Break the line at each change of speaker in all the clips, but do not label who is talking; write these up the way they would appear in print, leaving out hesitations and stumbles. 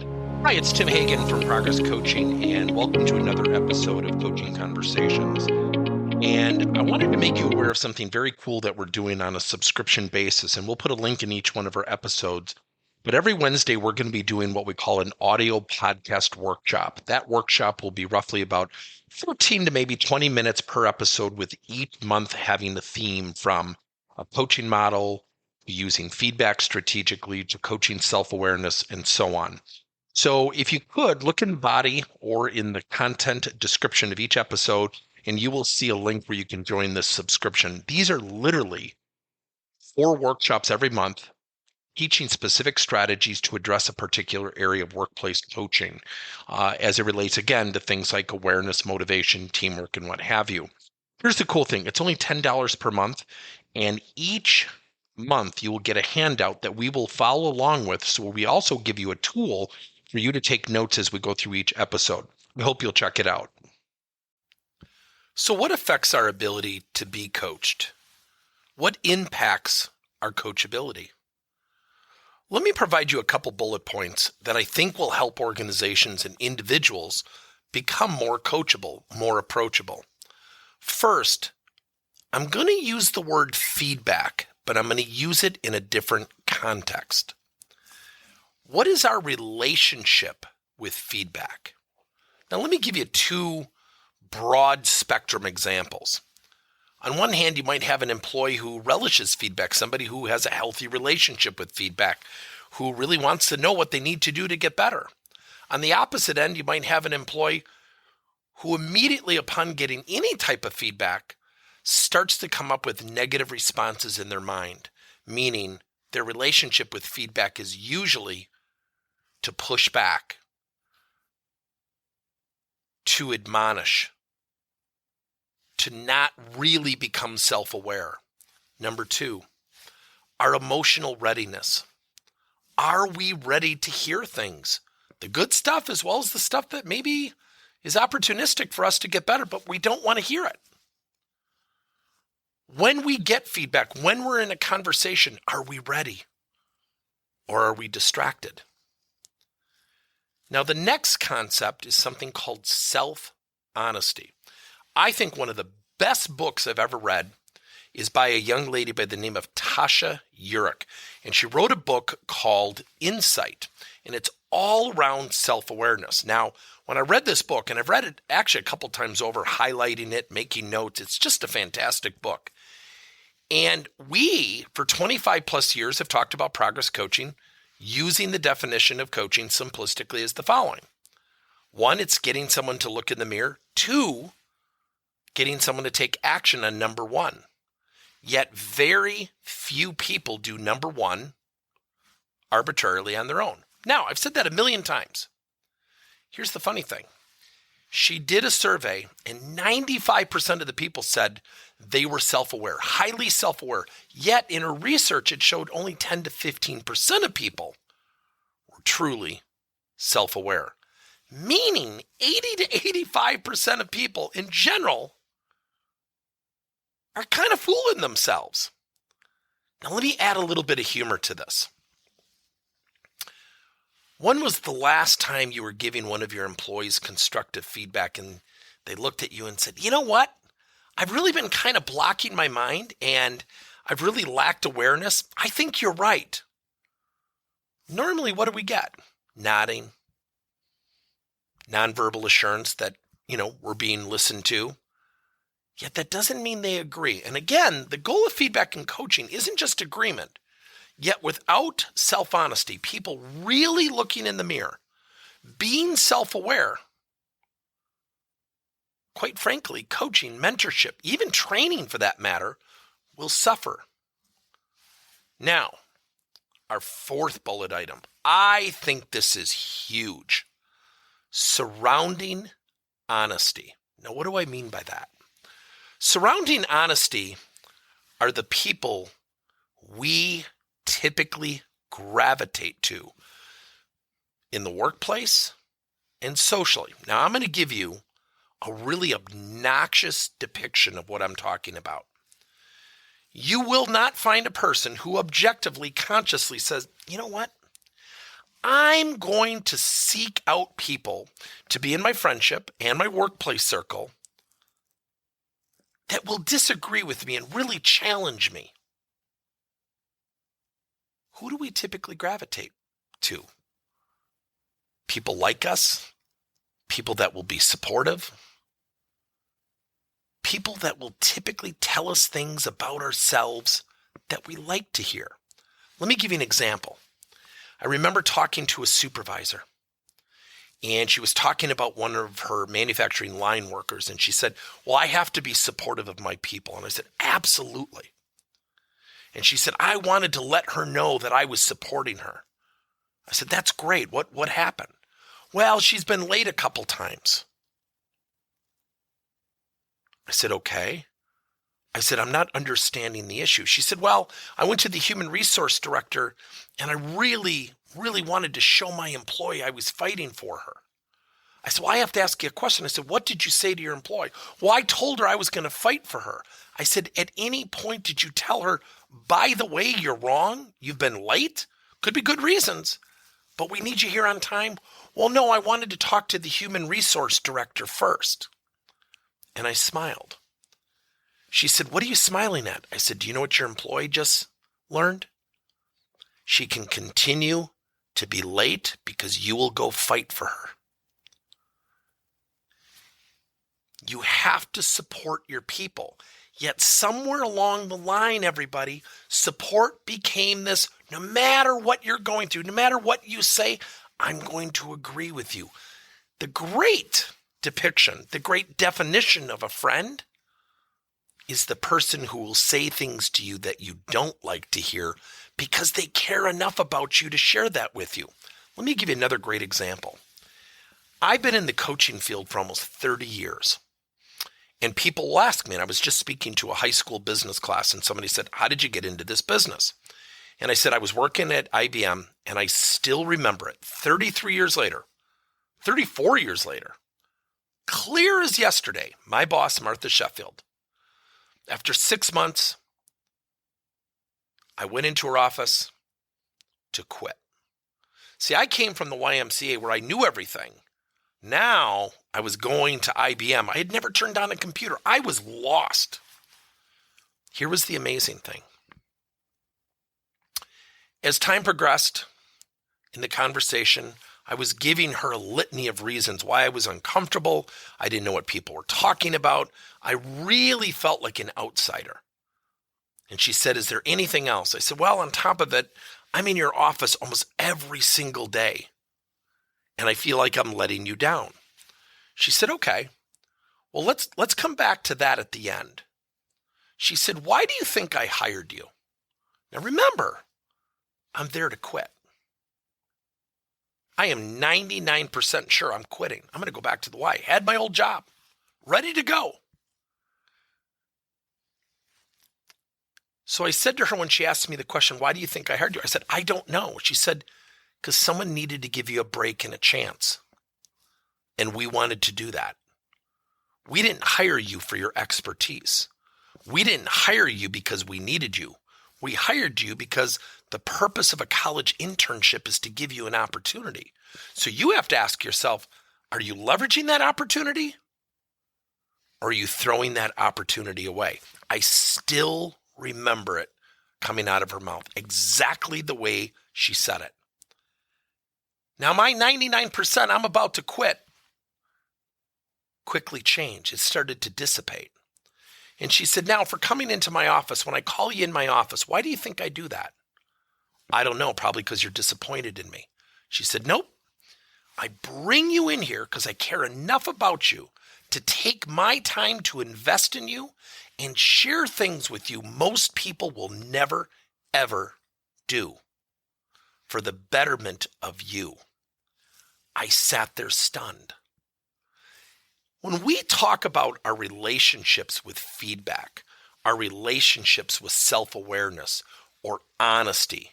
Hi, it's Tim Hagen from Progress Coaching, and welcome to another episode of Coaching Conversations. And I wanted to make you aware of something very cool that we're doing on a subscription basis, and we'll put a link in each one of our episodes. But every Wednesday, we're going to be doing what we call an audio podcast workshop. That workshop will be roughly about 14 to maybe 20 minutes per episode, with each month having a theme from a coaching model, using feedback strategically, to coaching self-awareness, and so on. So if you could look in the body or in the content description of each episode, and you will see a link where you can join this subscription. These are literally 4 workshops every month, teaching specific strategies to address a particular area of workplace coaching, as it relates, again, to things like awareness, motivation, teamwork, and what have you. Here's the cool thing. It's only $10 per month, and each month you will get a handout that we will follow along with. So we also give you a tool for you to take notes as we go through each episode. We hope you'll check it out. So what affects our ability to be coached? What impacts our coachability? Let me provide you a couple bullet points that I think will help organizations and individuals become more coachable, more approachable. First, I'm going to use the word feedback, but I'm going to use it in a different context. What is our relationship with feedback? Now, let me give you 2 broad spectrum examples. On one hand, you might have an employee who relishes feedback, somebody who has a healthy relationship with feedback, who really wants to know what they need to do to get better. On the opposite end, you might have an employee who immediately upon getting any type of feedback starts to come up with negative responses in their mind, meaning their relationship with feedback is usually to push back, to admonish, to not really become self-aware. Number 2, our emotional readiness. Are we ready to hear things? The good stuff as well as the stuff that maybe is opportunistic for us to get better, but we don't want to hear it. When we get feedback, when we're in a conversation, are we ready? Or are we distracted? Now, the next concept is something called self-honesty. I think one of the best books I've ever read is by a young lady by the name of Tasha Eurich. And she wrote a book called Insight, and it's all around self-awareness. Now, when I read this book, and I've read it actually a couple times over, highlighting it, making notes, it's just a fantastic book. And we, for 25 plus years, have talked about progress coaching using the definition of coaching simplistically as the following. 1, it's getting someone to look in the mirror. 2, getting someone to take action on number 1. Yet very few people do number 1 arbitrarily on their own. Now, I've said that a million times. Here's the funny thing. She did a survey, and 95% of the people said they were self-aware, highly self-aware. Yet in her research, it showed only 10 to 15% of people were truly self-aware. Meaning 80 to 85% of people in general are kind of fooling themselves. Now let me add a little bit of humor to this. When was the last time you were giving one of your employees constructive feedback and they looked at you and said, you know what? I've really been kind of blocking my mind and I've really lacked awareness. I think you're right. Normally, what do we get? Nodding, nonverbal assurance that, we're being listened to. Yet that doesn't mean they agree. And again, the goal of feedback and coaching isn't just agreement. Yet without self-honesty, people really looking in the mirror, being self-aware, quite frankly, coaching, mentorship, even training for that matter, will suffer. Now, our 4th bullet item. I think this is huge. Surrounding honesty. Now, what do I mean by that? Surrounding honesty are the people we typically gravitate to in the workplace and socially. Now, I'm going to give you a really obnoxious depiction of what I'm talking about. You will not find a person who objectively, consciously says, you know what? I'm going to seek out people to be in my friendship and my workplace circle that will disagree with me and really challenge me. Who do we typically gravitate to? People like us, people that will be supportive, people that will typically tell us things about ourselves that we like to hear. Let me give you an example. I remember talking to a supervisor, and she was talking about one of her manufacturing line workers, and she said, well, I have to be supportive of my people. And I said, absolutely. And she said, I wanted to let her know that I was supporting her. I said, that's great. What happened? Well, she's been late a couple times. I said, okay. I said, I'm not understanding the issue. She said, well, I went to the human resource director and I really, really wanted to show my employee I was fighting for her. I said, well, I have to ask you a question. I said, what did you say to your employee? Well, I told her I was going to fight for her. I said, at any point did you tell her, by the way, you're wrong? You've been late? Could be good reasons, but we need you here on time. Well, no, I wanted to talk to the human resource director first. And I smiled. She said, what are you smiling at? I said, do you know what your employee just learned? She can continue to be late because you will go fight for her. You have to support your people. Yet somewhere along the line, everybody, support became this, no matter what you're going through, no matter what you say, I'm going to agree with you. The great depiction, the great definition of a friend is the person who will say things to you that you don't like to hear because they care enough about you to share that with you. Let me give you another great example. I've been in the coaching field for almost 30 years. And people will ask me, and I was just speaking to a high school business class, and somebody said, how did you get into this business? And I said, I was working at IBM, and I still remember it. 33 years later, 34 years later, clear as yesterday, my boss, Martha Sheffield, after 6 months, I went into her office to quit. See, I came from the YMCA where I knew everything. Now I was going to IBM. I had never turned on a computer. I was lost. Here was the amazing thing. As time progressed in the conversation, I was giving her a litany of reasons why I was uncomfortable. I didn't know what people were talking about. I really felt like an outsider. And she said, is there anything else? I said, well, on top of it, I'm in your office almost every single day. And I feel like I'm letting you down. She said, okay, well, let's come back to that at the end. She said, why do you think I hired you? Now remember, I'm there to quit. I am 99% sure I'm quitting. I'm going to go back to the Y. Had my old job, ready to go. So I said to her when she asked me the question, why do you think I hired you? I said, I don't know. She said, because someone needed to give you a break and a chance. And we wanted to do that. We didn't hire you for your expertise. We didn't hire you because we needed you. We hired you because the purpose of a college internship is to give you an opportunity. So you have to ask yourself, are you leveraging that opportunity? Or are you throwing that opportunity away? I still remember it coming out of her mouth, exactly the way she said it. Now my 99% I'm about to quit quickly changed. It started to dissipate. And she said, now for coming into my office, when I call you in my office, why do you think I do that? I don't know, probably because you're disappointed in me. She said, nope. I bring you in here because I care enough about you to take my time to invest in you and share things with you most people will never, ever do for the betterment of you. I sat there stunned. When we talk about our relationships with feedback, our relationships with self-awareness or honesty,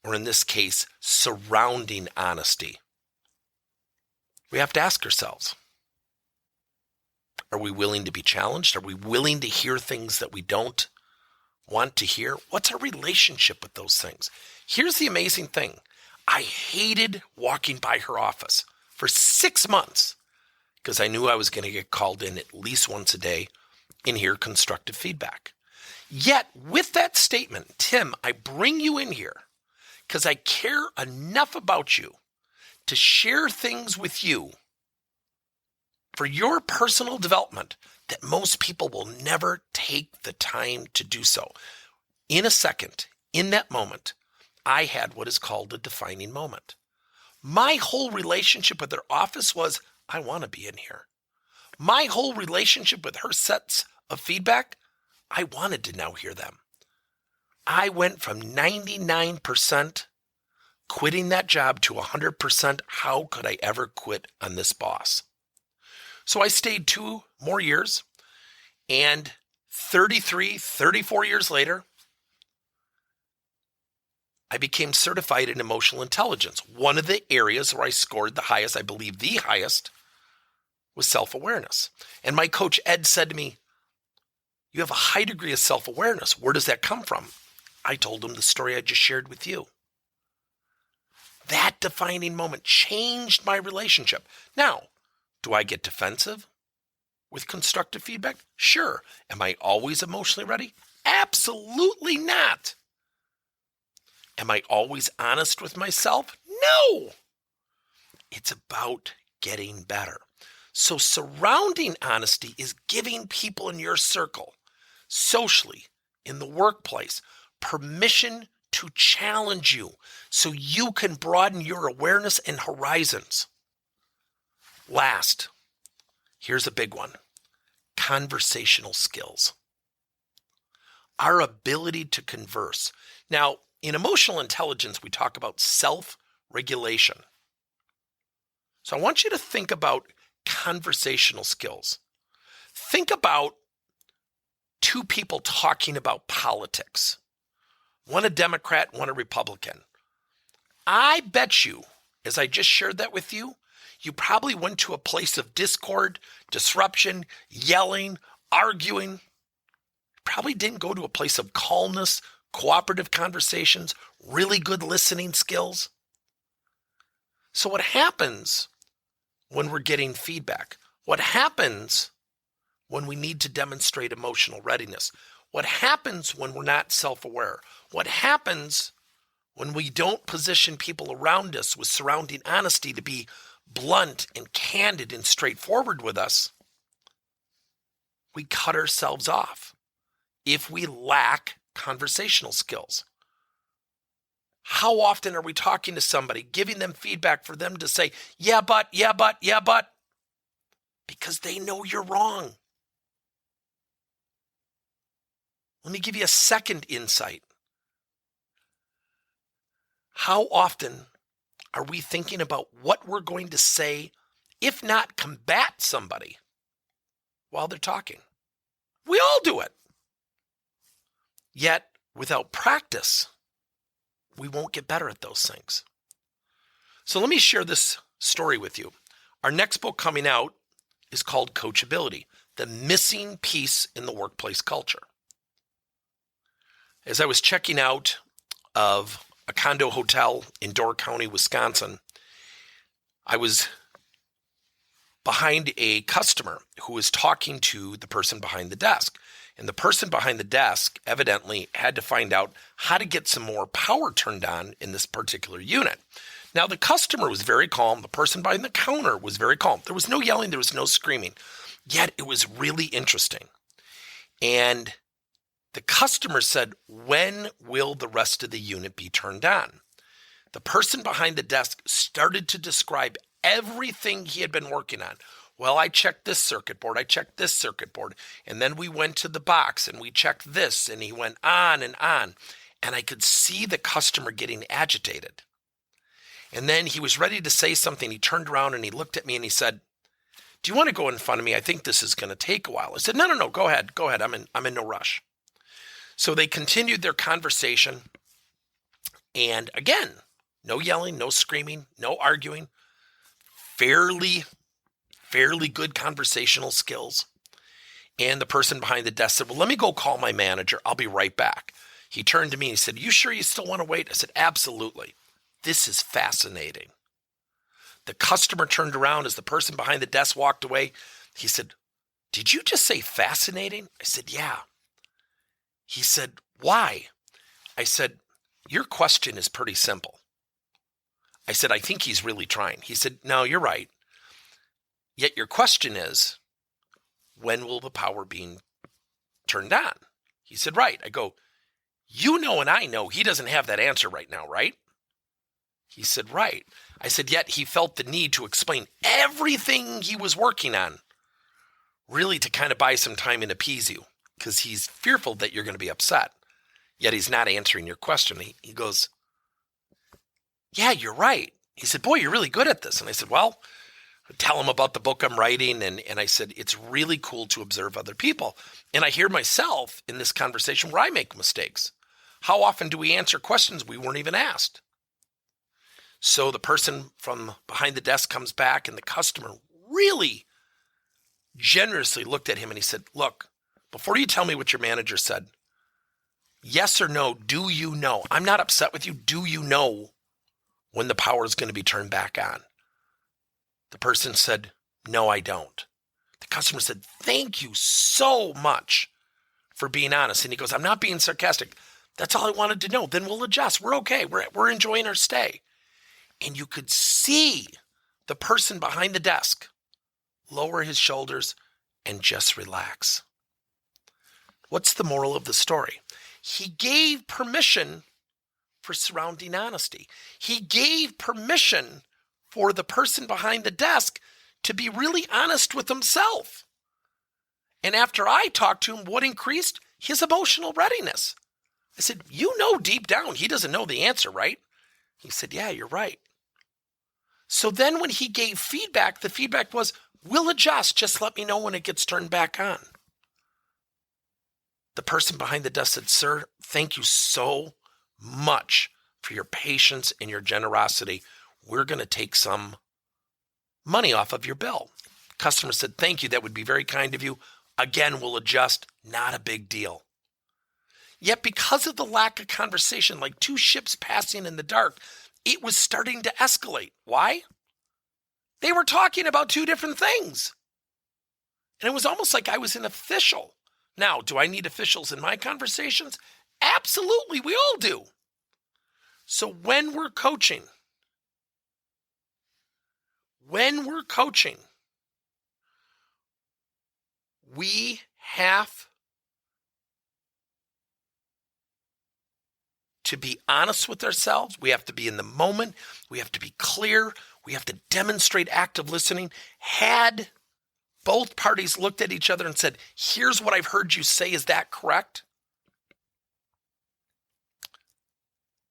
or in this case, surrounding honesty, we have to ask ourselves, are we willing to be challenged? Are we willing to hear things that we don't want to hear? What's our relationship with those things? Here's the amazing thing. I hated walking by her office for 6 months because I knew I was going to get called in at least once a day and hear constructive feedback. Yet with that statement, Tim, I bring you in here because I care enough about you to share things with you for your personal development that most people will never take the time to do so. In a second, in that moment, I had what is called a defining moment. My whole relationship with her office was, I want to be in here. My whole relationship with her sets of feedback, I wanted to now hear them. I went from 99% quitting that job to 100%. How could I ever quit on this boss? So I stayed 2 more years, and 34 years later, I became certified in emotional intelligence. One of the areas where I scored the highest, I believe the highest, was self-awareness. And my coach, Ed, said to me, you have a high degree of self-awareness. Where does that come from? I told him the story I just shared with you. That defining moment changed my relationship. Now, do I get defensive with constructive feedback? Sure. Am I always emotionally ready? Absolutely not. Am I always honest with myself? No. It's about getting better. So surrounding honesty is giving people in your circle, socially, in the workplace, permission to challenge you so you can broaden your awareness and horizons. Last, here's a big one: conversational skills. Our ability to converse. Now, in emotional intelligence, we talk about self-regulation. So I want you to think about conversational skills. Think about 2 people talking about politics. One a Democrat, one a Republican. I bet you, as I just shared that with you, you probably went to a place of discord, disruption, yelling, arguing. Probably didn't go to a place of calmness, cooperative conversations, really good listening skills. So what happens when we're getting feedback? What happens when we need to demonstrate emotional readiness? What happens when we're not self-aware? What happens when we don't position people around us with surrounding honesty to be blunt and candid and straightforward with us? We cut ourselves off if we lack conversational skills. How often are we talking to somebody, giving them feedback for them to say, yeah, but, because they know you're wrong? Let me give you a second insight. How often are we thinking about what we're going to say, if not combat somebody, while they're talking? We all do it. Yet, without practice, we won't get better at those things. So let me share this story with you. Our next book coming out is called Coachability, the missing piece in the workplace culture. As I was checking out of a condo hotel in Door County, Wisconsin, I was behind a customer who was talking to the person behind the desk. And the person behind the desk evidently had to find out how to get some more power turned on in this particular unit. Now, the customer was very calm. The person behind the counter was very calm. There was no yelling. There was no screaming. Yet it was really interesting. And the customer said, when will the rest of the unit be turned on? The person behind the desk started to describe everything he had been working on. Well, I checked this circuit board, I checked this circuit board, and then we went to the box and we checked this, and he went on, and I could see the customer getting agitated. And then he was ready to say something. He turned around and he looked at me and he said, do you want to go in front of me? I think this is going to take a while. I said, no, go ahead. I'm in no rush. So they continued their conversation, and again, no yelling, no screaming, no arguing, fairly good conversational skills. And the person behind the desk said, well, let me go call my manager. I'll be right back. He turned to me and he said, you sure you still want to wait? I said, absolutely. This is fascinating. The customer turned around as the person behind the desk walked away. He said, "Did you just say fascinating?" I said, "Yeah." He said, "Why?" I said, "Your question is pretty simple." I said, "I think he's really trying." He said, "No, you're right. Yet your question is, when will the power being turned on?" He said, "Right." I go, "You know and I know he doesn't have that answer right now, right?" He said, "Right." I said, "Yet he felt the need to explain everything he was working on, really to kind of buy some time and appease you, because he's fearful that you're going to be upset. Yet he's not answering your question." He goes, "Yeah, you're right." He said, "Boy, you're really good at this." And I said, "Well," tell him about the book I'm writing. And I said, "It's really cool to observe other people. And I hear myself in this conversation where I make mistakes. How often do we answer questions we weren't even asked?" So the person from behind the desk comes back, and the customer really generously looked at him and he said, "Look, before you tell me what your manager said, yes or no, do you know? I'm not upset with you. Do you know when the power is going to be turned back on?" The person said, "No, I don't." The customer said, "Thank you so much for being honest." And he goes, "I'm not being sarcastic. That's all I wanted to know. Then we'll adjust. We're okay. We're enjoying our stay." And you could see the person behind the desk lower his shoulders and just relax. What's the moral of the story? He gave permission for surrounding honesty. He gave permission for the person behind the desk to be really honest with himself. And after I talked to him, what increased? His emotional readiness. I said, "You know deep down he doesn't know the answer, right?" He said, "Yeah, you're right." So then when he gave feedback, the feedback was, "We'll adjust. Just let me know when it gets turned back on." The person behind the desk said, "Sir, thank you so much for your patience and your generosity. We're going to take some money off of your bill." Customer said, "Thank you. That would be very kind of you. Again, we'll adjust. Not a big deal." Yet because of the lack of conversation, like two ships passing in the dark, it was starting to escalate. Why? They were talking about two different things. And it was almost like I was an official. Now, do I need officials in my conversations? Absolutely, we all do. So when we're coaching, we have to be honest with ourselves. We have to be in the moment. We have to be clear. We have to demonstrate active listening. Had both parties looked at each other and said, "Here's what I've heard you say, is that correct?"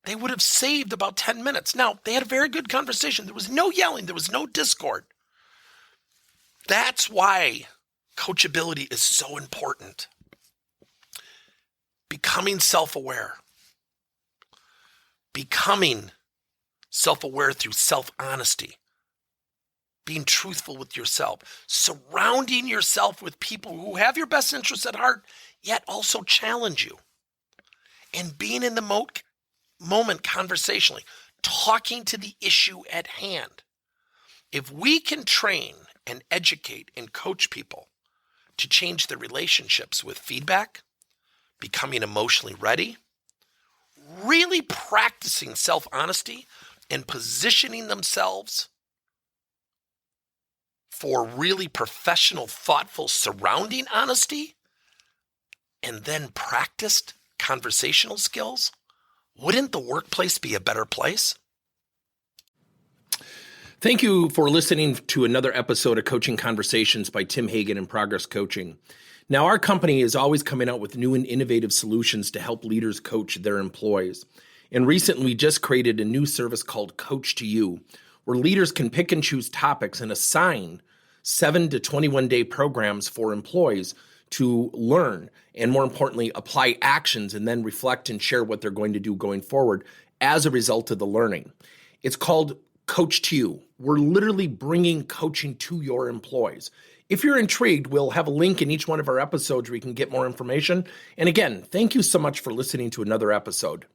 They would have saved about 10 minutes. Now, they had a very good conversation. There was no yelling. There was no discord. That's why coachability is so important. Becoming self-aware through self-honesty, being truthful with yourself, surrounding yourself with people who have your best interests at heart, yet also challenge you, and being in the moment conversationally, talking to the issue at hand. If we can train and educate and coach people to change their relationships with feedback, becoming emotionally ready, really practicing self-honesty and positioning themselves for really professional, thoughtful, surrounding honesty, and then practiced conversational skills, wouldn't the workplace be a better place? Thank you for listening to another episode of Coaching Conversations by Tim Hagen and Progress Coaching. Now, our company is always coming out with new and innovative solutions to help leaders coach their employees. And recently, we just created a new service called Coach to You, where leaders can pick and choose topics and assign 7 to 21-day programs for employees to learn and, more importantly, apply actions and then reflect and share what they're going to do going forward as a result of the learning. It's called Coach to You. We're literally bringing coaching to your employees. If you're intrigued, we'll have a link in each one of our episodes where you can get more information. And again, thank you so much for listening to another episode.